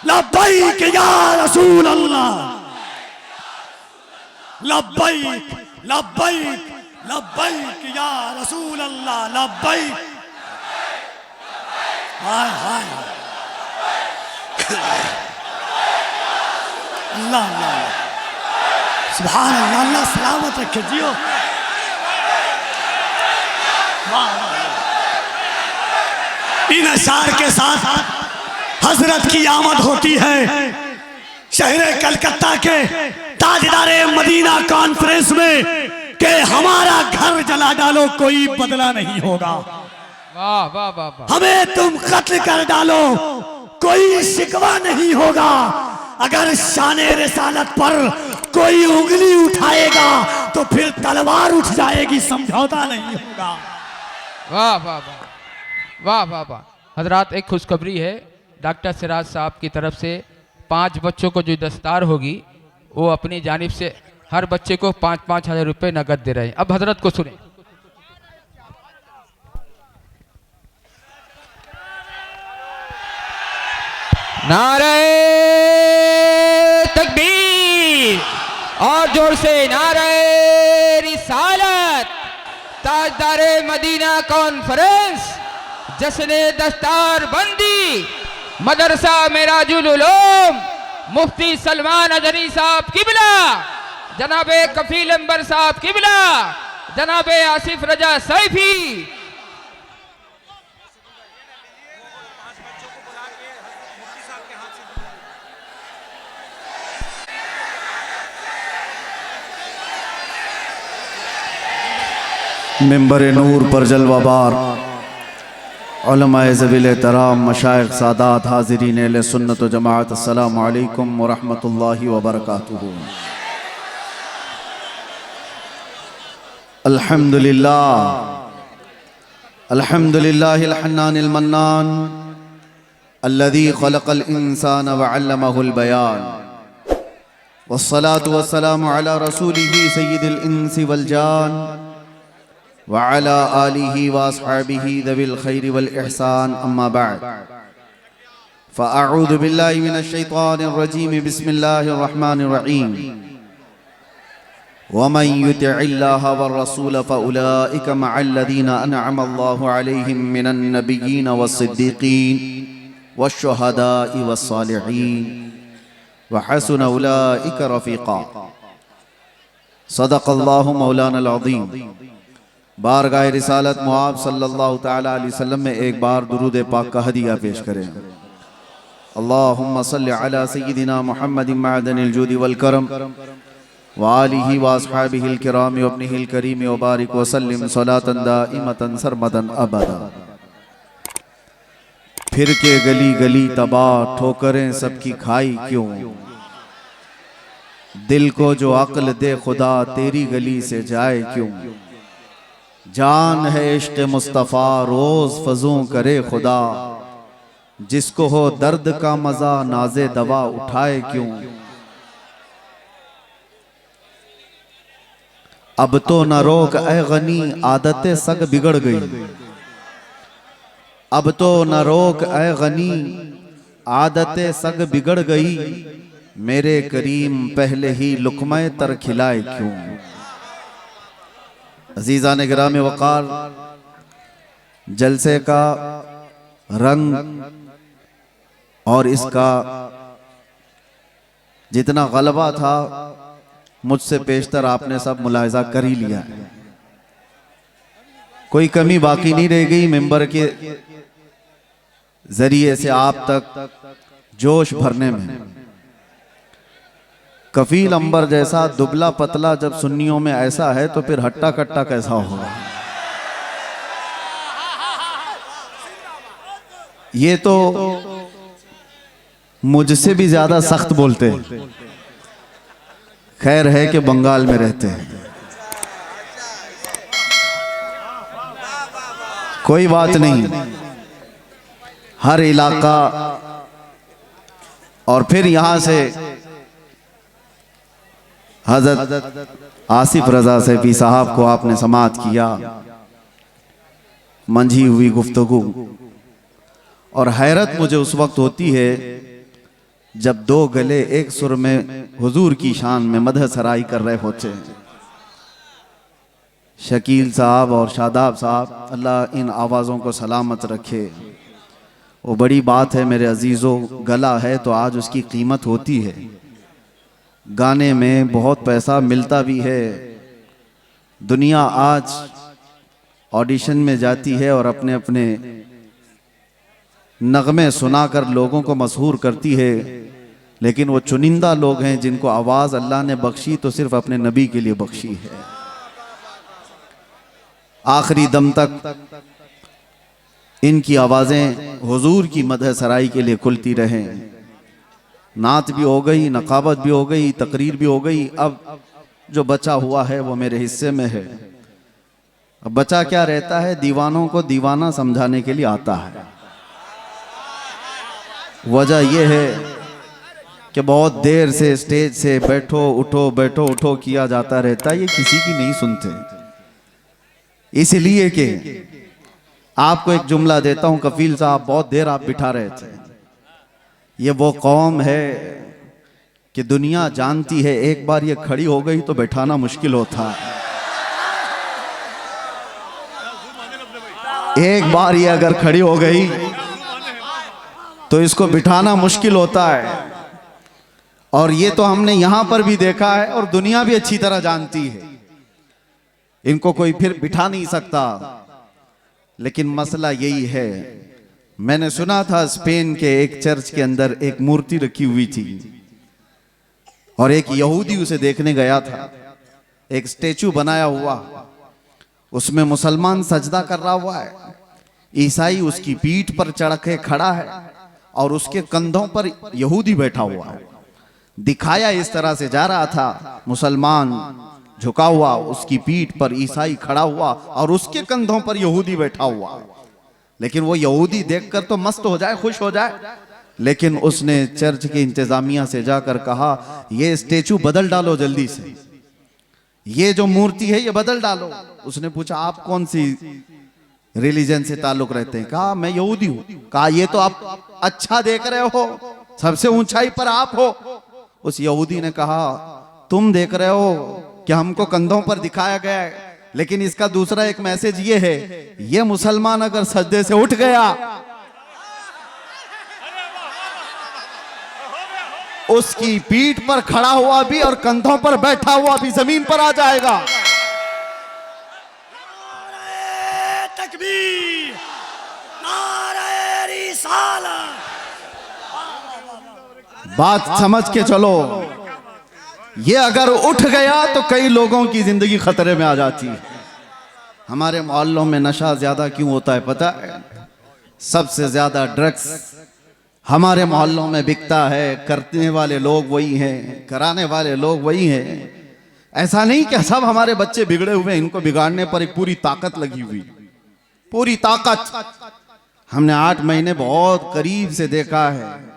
लब्बैक या रसूल अल्लाह, लब्बैक लब्बैक लब्बैक या रसूल अल्लाह, लब्बैक। हाय हाय अल्लाह अल्लाह सुभान अल्लाह, अल्लाह सलामत रखे जियो। इन अशार के साथ हजरत की आमद होती है शहर कलकत्ता के ताजदारे मदीना कॉन्फ्रेंस में कि हमारा घर जला डालो कोई बदला नहीं होगा, वाह वाह वाह वाह। हमें तुम कत्ल कर डालो कोई शिकवा नहीं होगा, अगर शाने रिसालत पर कोई उंगली उठाएगा तो फिर तलवार उठ जाएगी, समझौता नहीं होगा। वाह वाह वाह वाह वाह वाह। हजरात, एक खुशखबरी है डॉक्टर सिराज साहब की तरफ से 5 बच्चों को जो दस्तार होगी वो अपनी जानिब से हर बच्चे को 5-5 हज़ार रुपये नगद दे रहे हैं। अब हजरत को सुने। नारे तकबीर और जोर से नारे रिसालत। ताजदारे मदीना कॉन्फ्रेंस जश्न दस्तार बंदी मदरसा मेराजुल उलूम मुफ्ती सलमान अजहरी साहब किबला, जनाबे कफील अंबर साहब किबला, जनाबे आसिफ रजा सैफी, मिंबर नूर पर जलवाबार उलमाए ज़वील एहतराम मशाइख सादात हाज़रीन अहले सुन्नत व जमाअत, अस्सलामु अलैकुम व रहमतुल्लाहि व बरकातुहू। अल्हम्दुलिल्लाह अल्हम्दुलिल्लाहिल हन्नानिल मन्नान अल्लज़ी खलक़ल इंसान व अल्लमहुल बयान, वस्सलातु वस्सलामु अला रसूलिही सय्यिदिल इंसी वल जान व अला आलिही व अस्हाबिही ज़विल खैरि वल इहसान, अम्मा बअद। फ़अऊज़ु बिल्लाहि मिनश शैतानिर रजीम, बिस्मिल्लाहिर रहमानिर रहीम। व मन युतिइल्लाह व रसूल फ़उलाइका मअल्लज़ीना अनअमा अल्लाहु अलैहिम मिनन नबिय्यीन वस्सिद्दीक़ीन वश्शुहदाኢ वस्सालिहीन व हसुन उलाइका रफ़ीक़ा। सदक़ल्लाहु मौलानल अज़ीम। बारगाह रिसालत मुआब सल्लल्लाहु तआला अलैहि वसल्लम में एक बार दुरूद पाक का हदिया पेश करें। अल्लाहुम्मा सल्लि अला सय्यिदिना मुहम्मदिन मअदनिल जूदि वल करम व आलिही व अस्हाबिहिल किराम व इब्निहिल करीम व बारिक व सल्लिम सलातन दाइमतन सरमदन अबदा। फिर के गली गली तबाह ठोकरें सबकी खाई क्यों, दिल को जो अक्ल दे खुदा तेरी गली से जाए क्यों, जान है इश्क मुस्तफ़ा रोज फजूं करे खुदा, जिसको हो दर्द का मजा नाजे दवा उठाए क्यों। अब तो न रोक ए गनी आदतें सग बिगड़ गई, अब तो न रोक ए गनी आदतें सग बिगड़ गई, मेरे करीम पहले ही लुक़्मा तर खिलाए क्यों। अज़ीज़ान गिराम वक़ार, जलसे का रंग और इसका जितना गलबा था मुझसे पेशतर आपने सब मुलाहिज़ा कर ही लिया है, कोई कमी बाकी नहीं रह गई। मिंबर के जरिए से आप तक जोश भरने में कफील अंबर जैसा दुबला पतला जब सुन्नियों में ऐसा है तो फिर हट्टा कट्टा कैसा होगा। ये तो मुझसे भी ज्यादा सख्त बोलते हैं, खैर है कि बंगाल में रहते हैं, कोई बात नहीं। हर इलाका और फिर यहां से हजरत आसिफ रजा सैफी साहब को आपने समाअत किया, मंझी हुई गुफ्तगू, और हैरत मुझे उस वक्त होती है जब दो गले एक सुर में हुजूर की शान में मदह सराई कर रहे होते हैं। शकील साहब और शादाब साहब, अल्लाह इन आवाज़ों को सलामत रखे। वो बड़ी बात है मेरे अजीज़ों, गला है तो आज उसकी कीमत होती है। गाने में बहुत पैसा मिलता भी है। दुनिया आज ऑडिशन में जाती है और अपने अपने नगमे सुनाकर लोगों को मशहूर करती है, लेकिन वो चुनिंदा लोग हैं जिनको आवाज़ अल्लाह ने बख्शी तो सिर्फ अपने नबी के लिए बख्शी है। आखिरी दम तक इनकी आवाज़ें हुजूर की मदह सराई के लिए खुलती रहें। नात भी हो गई, नकाबत भी हो गई, तकरीर भी हो गई। अब जो बचा हुआ है वो मेरे हिस्से में है। अब बचा क्या रहता है, दीवानों को दीवाना समझाने के लिए आता है। वजह यह है कि बहुत देर से स्टेज से बैठो उठो बैठो उठो किया जाता रहता है, ये किसी की नहीं सुनते। इसलिए कि आपको एक जुमला देता हूं, कफील साहब बहुत देर आप बिठा रहे थे। ये वो कौम है कि दुनिया जानती है एक बार ये खड़ी हो गई तो बैठाना मुश्किल होता है। एक बार ये अगर खड़ी हो गई तो इसको बिठाना मुश्किल होता है। और ये तो हमने यहां पर भी देखा है और दुनिया भी अच्छी तरह जानती है। इनको कोई फिर बिठा नहीं सकता। लेकिन मसला यही है, मैंने सुना था स्पेन के एक चर्च के अंदर एक मूर्ति रखी हुई थी और एक यहूदी उसे देखने गया था। एक स्टेचू बनाया हुआ, उसमें मुसलमान सजदा कर रहा हुआ है, ईसाई उसकी पीठ पर चढ़ के खड़ा है और उसके कंधों पर यहूदी बैठा हुआ है। दिखाया इस तरह से जा रहा था, मुसलमान झुका हुआ, उसकी पीठ पर ईसाई खड़ा हुआ और उसके कंधों पर यहूदी बैठा हुआ। लेकिन वो यहूदी देखकर तो मस्त हो जाए, खुश हो जाए, लेकिन उसने चर्च की इंतजामिया से जाकर कहा ये स्टेचू बदल डालो जल्दी से, ये जो मूर्ति है ये बदल डालो। उसने पूछा आप कौन सी रिलीजन से ताल्लुक रखते हैं? कहा मैं यहूदी हूं। कहा ये तो आप अच्छा देख रहे हो, सबसे ऊंचाई पर आप हो। उस यहूदी ने कहा तुम देख रहे हो कि हमको कंधों पर दिखाया गया है, लेकिन इसका दूसरा एक मैसेज ये है, ये मुसलमान अगर सजदे से उठ गया उसकी पीठ पर खड़ा हुआ भी और कंधों पर बैठा हुआ भी जमीन पर आ जाएगा। तकबीर, नारे रिसालत। बात समझ के चलो, ये अगर उठ गया तो कई लोगों की जिंदगी खतरे में आ जाती है। हमारे मोहल्लों में नशा ज्यादा क्यों होता है पता है? सबसे ज्यादा ड्रग्स हमारे मोहल्लों में बिकता है। करने वाले लोग वही हैं, कराने वाले लोग वही हैं। ऐसा नहीं कि सब हमारे बच्चे बिगड़े हुए, इनको बिगाड़ने पर एक पूरी ताकत लगी हुई, पूरी ताकत। हमने 8 महीने बहुत करीब से देखा है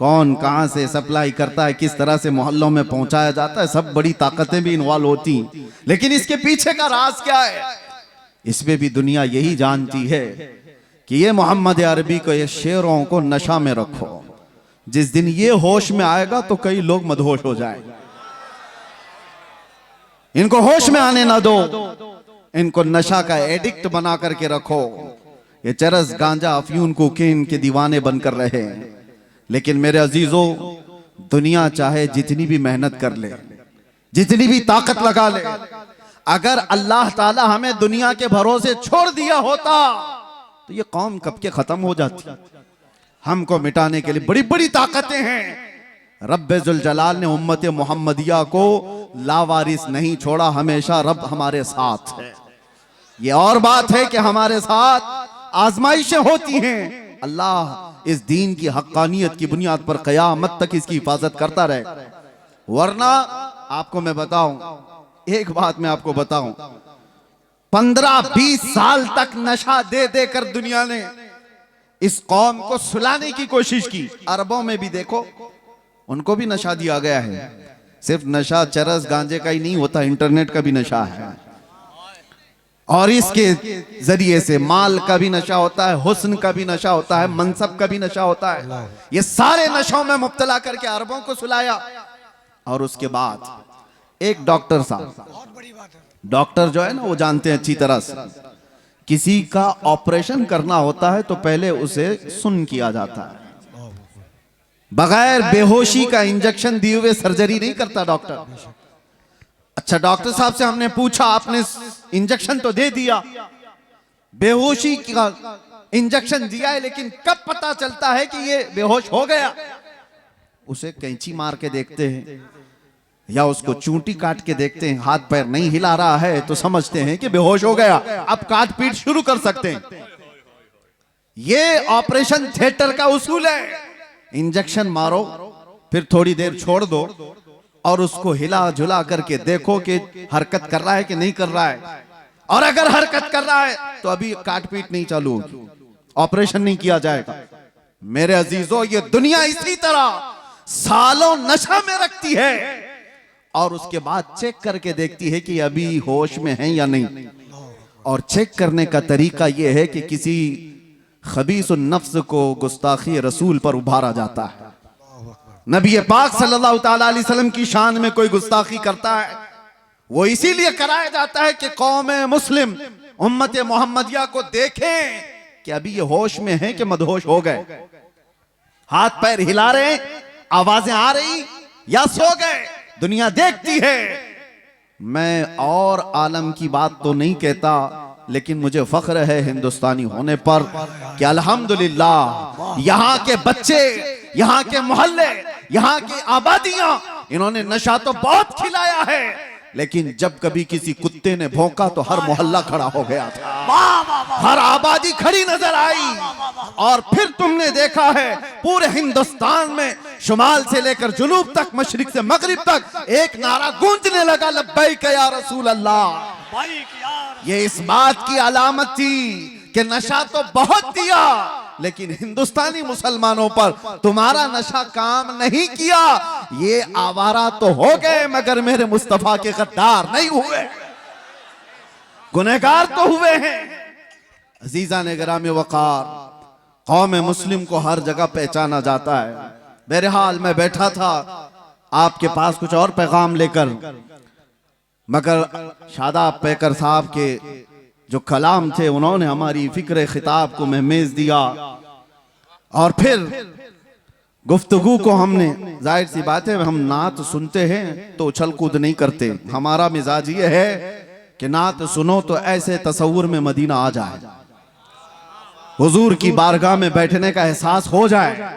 कौन कहां से सप्लाई करता है, किस तरह से मोहल्लों में पहुंचाया जाता है। सब बड़ी ताकतें भी इन्वॉल्व होती, लेकिन इसके पीछे का राज क्या है? इसमें भी दुनिया यही जानती है कि ये मोहम्मद अरबी को, ये शेरों को नशा में रखो। जिस दिन ये होश में आएगा तो कई लोग मदहोश हो जाएंगे। इनको होश में आने ना दो, इनको नशा का एडिक्ट बना करके रखो। ये चरस गांजा अफयून कोकीन के दीवाने बनकर रहे। लेकिन मेरे अजीजों, दुनिया चाहे जितनी भी मेहनत कर ले, जितनी भी ताकत लगा ले, अगर अल्लाह ताला हमें दुनिया के भरोसे छोड़ दिया होता तो ये कौम कब के खत्म हो जाती। हमको मिटाने के लिए बड़ी बड़ी ताकतें हैं। रब्बे जुल जलाल ने उम्मत मोहम्मदिया को लावारिस नहीं छोड़ा, हमेशा रब हमारे साथ है। ये और बात है कि हमारे साथ आजमाइशें होती हैं। अल्लाह इस दीन की हक्कानियत की बुनियाद पर कयामत तक इसकी हिफाजत करता रहे। वरना आपको मैं बताऊं, एक बात मैं आपको बताऊं, 15-20 साल तक नशा दे देकर दुनिया ने इस कौम को सुलाने की कोशिश की। अरबों में भी देखो, उनको भी नशा दिया गया है। सिर्फ नशा चरस गांजे का ही नहीं होता, इंटरनेट का भी नशा है। और इसके जरिए से माल का भी नशा होता है, हुस्न का भी नशा होता है, मनसब का भी नशा होता है। ये सारे नशों में मुब्तला करके अरबों को सुलाया। और उसके बाद एक डॉक्टर साहब, बहुत बड़ी बात है। डॉक्टर जो है ना वो जानते हैं अच्छी तरह से, किसी का ऑपरेशन करना होता है तो पहले उसे सुन्न किया जाता है। बगैर बेहोशी का इंजेक्शन दिए हुए सर्जरी नहीं करता डॉक्टर। अच्छा, डॉक्टर साहब से हमने पूछा, आपने इंजेक्शन तो दे दिया, बेहोशी का इंजेक्शन दिया है, लेकिन कब पता चलता है कि ये बेहोश हो गया? उसे कैंची मार के देखते हैं या उसको चूंटी काट के देखते हैं, हाथ पैर नहीं हिला रहा है तो समझते हैं कि बेहोश हो गया, अब काट पीट शुरू कर सकते हैं। ये ऑपरेशन थिएटर का उसूल है। इंजेक्शन मारो, फिर थोड़ी देर छोड़ दो और उसको हिला झुला करके देखो कि हरकत कर रहा है कि नहीं कर रहा है। और अगर हरकत कर रहा है तो अभी काट पीट नहीं चालू होगी, ऑपरेशन नहीं किया जाएगा। मेरे अजीजों, ये दुनिया इसी तरह सालों नशा में रखती है और उसके बाद चेक करके देखती है कि अभी होश में है या नहीं। और चेक करने का तरीका यह है कि किसी खबीस नफ्स को गुस्ताखी रसूल पर उभारा जाता है। नबी पाक सल्लल्लाहु ताला अलैहि वसल्लम की शान में कोई गुस्ताखी करता है, वो इसीलिए कराया जाता है कि कौम मुस्लिम उम्मत मोहम्मदिया को देखें कि अभी ये होश में है कि मदहोश हो गए, हाथ पैर हिला रहे, आवाजें आ रही या सो गए, दुनिया देखती है। मैं और आलम की बात तो नहीं कहता, लेकिन मुझे फख्र है हिंदुस्तानी होने पर कि अल्हम्दुलिल्लाह यहाँ के बच्चे, यहाँ के मोहल्ले, यहाँ की आबादियां, इन्होंने नशा तो बहुत खिलाया है, लेकिन जब कभी किसी कुत्ते ने भौंका तो हर मोहल्ला खड़ा हो गया था, हर आबादी खड़ी नजर आई। और फिर तुमने देखा है पूरे हिंदुस्तान में शुमाल से लेकर जुनूब तक, मशरिक से मगरिब तक एक नारा गूंजने लगा, लब्बैक या रसूल अल्लाह। ये इस बात की अलामत थी कि नशा तो बहुत दिया, लेकिन हिंदुस्तानी मुसलमानों पर तुम्हारा नशा काम नहीं किया। ये आवारा तो हो गए मगर मेरे मुस्तफा के गद्दार नहीं हुए, गुनहगार तो हुए हैं। अजीजा ने गिरामी वकार, कौम मुस्लिम को हर जगह पहचाना जाता है। बहरहाल मैं बैठा था आपके पास कुछ और पैगाम लेकर, मगर शादाब पैकर साहब के जो कलाम थे उन्होंने हमारी फिक्र खिताब को महमेज दिया। और फिर गुफ्तगू को हमने, जाहिर सी बात है हम नात सुनते हैं तो उछल कूद नहीं करते, हमारा मिजाज ये है कि नात सुनो तो ऐसे तसव्वुर में मदीना आ जाए, हुजूर की बारगाह में बैठने का एहसास हो जाए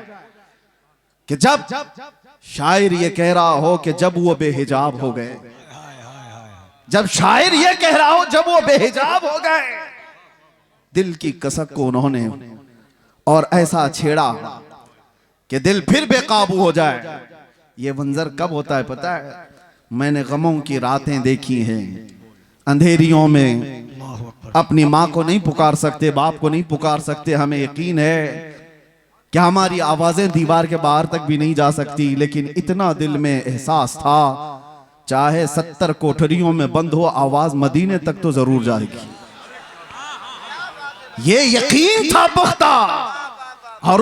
कि जब शायर ये कह रहा हो कि जब वो बेहिजाब हो गए, जब शायर ये कह रहा हो जब वो बेहिजाब हो गए, दिल की कसक को उन्होंने और ऐसा छेड़ा कि दिल फिर बेकाबू हो जाए। ये मंजर कब होता है पता है? मैंने गमों की रातें देखी हैं, अंधेरियों में अपनी माँ को नहीं पुकार सकते, बाप को नहीं पुकार सकते, हमें यकीन है कि हमारी आवाजें दीवार के बाहर तक भी नहीं जा सकती, लेकिन इतना दिल में एहसास था चाहे 70 कोठरियों में बंद हो, आवाज मदीने तक तो जरूर जाएगी। ये यकीन था पुख्ता। और